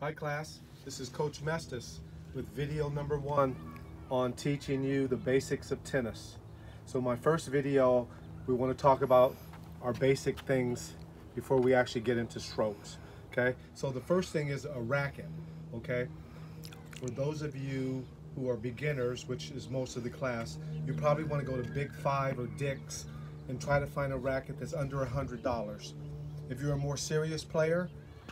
Hi class, this is Coach Mestis with video number 1 on teaching you the basics of tennis. So my first video, we want to talk about our basic things before we actually get into strokes. Okay, so the first thing is a racket. Okay, for those of you who are beginners, which is most of the class, you probably want to go to Big Five or Dick's and try to find a racket that's under $100. If you're a more serious player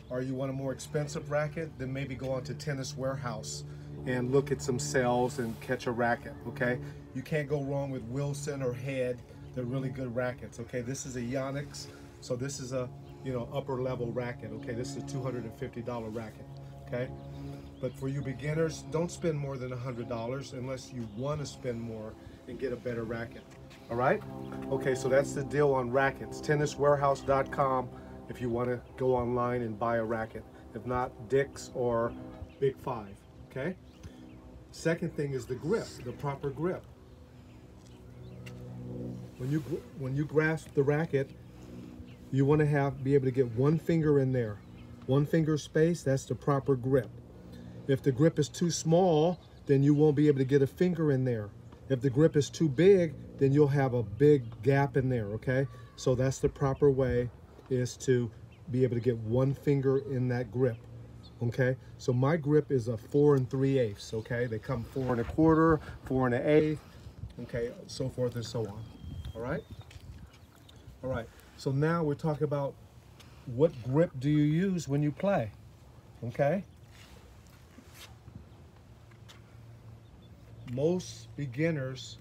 or you want a more expensive racket, then maybe go on to Tennis Warehouse and look at some sales and catch a racket. Okay, you can't go wrong with Wilson or Head. They're really good rackets. Okay, this is a Yonex, so this is a upper level racket. Okay, this is a $250 racket. Okay, but for you beginners, don't spend more than $100 unless you want to spend more and get a better racket. All right, okay, so that's the deal on rackets. tenniswarehouse.com if you want to go online and buy a racket. If not, Dick's or Big Five. Okay, second thing is the grip, the proper grip. When you grasp the racket, you want to be able to get one finger in there. One finger space, that's the proper grip. If the grip is too small, then you won't be able to get a finger in there. If the grip is too big, then you'll have a big gap in there, okay? So that's the proper way, is to be able to get one finger in that grip, okay? So my grip is a 4 3/8, okay? They come 4 1/4, 4 1/8, okay, so forth and so on, all right? All right, so now we're talking about what grip do you use when you play, okay? Most beginners,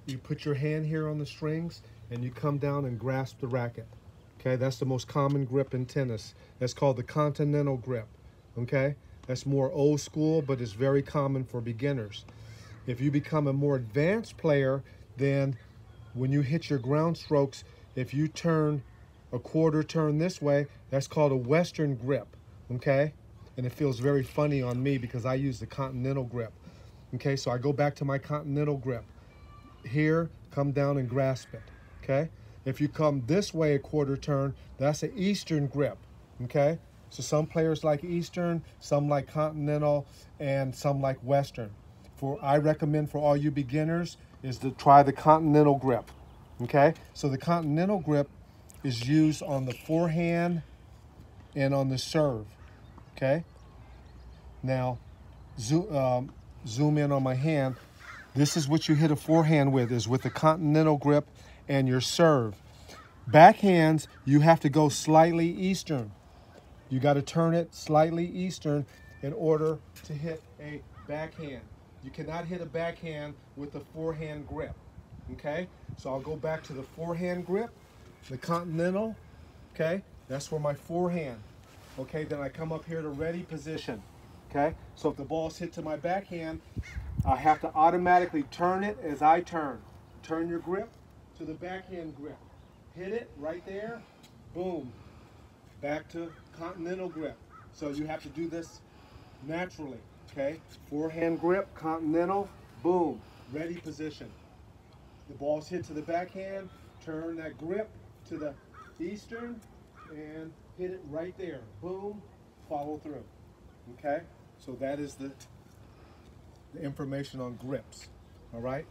you put your hand here on the strings and you come down and grasp the racket. Okay, that's the most common grip in tennis. That's called the continental grip. Okay, that's more old school, but it's very common for beginners. If you become a more advanced player, then when you hit your ground strokes, if you turn a quarter turn this way, that's called a Western grip. Okay, and it feels very funny on me because I use the continental grip. Okay, so I go back to my continental grip. Here, come down and grasp it, okay? If you come this way a quarter turn, that's an Eastern grip, okay? So some players like Eastern, some like continental, and some like Western. I recommend for all you beginners is to try the continental grip, okay? So the continental grip is used on the forehand and on the serve, okay? Now, zoom in on my hand. This is what you hit a forehand with, is with the continental grip and your serve. Backhands, you have to go slightly Eastern. You got to turn it slightly Eastern in order to hit a backhand. You cannot hit a backhand with the forehand grip, okay? So I'll go back to the forehand grip, the continental, okay? That's for my forehand. Okay, then I come up here to ready position. Okay, so if the ball's hit to my backhand, I have to automatically turn it as I turn. Turn your grip to the backhand grip. Hit it right there, boom. Back to continental grip. So you have to do this naturally, okay? Forehand grip, continental, boom, ready position. The ball's hit to the backhand, turn that grip to the Eastern, and hit it right there, boom, follow through, okay? So that is the information on grips, all right?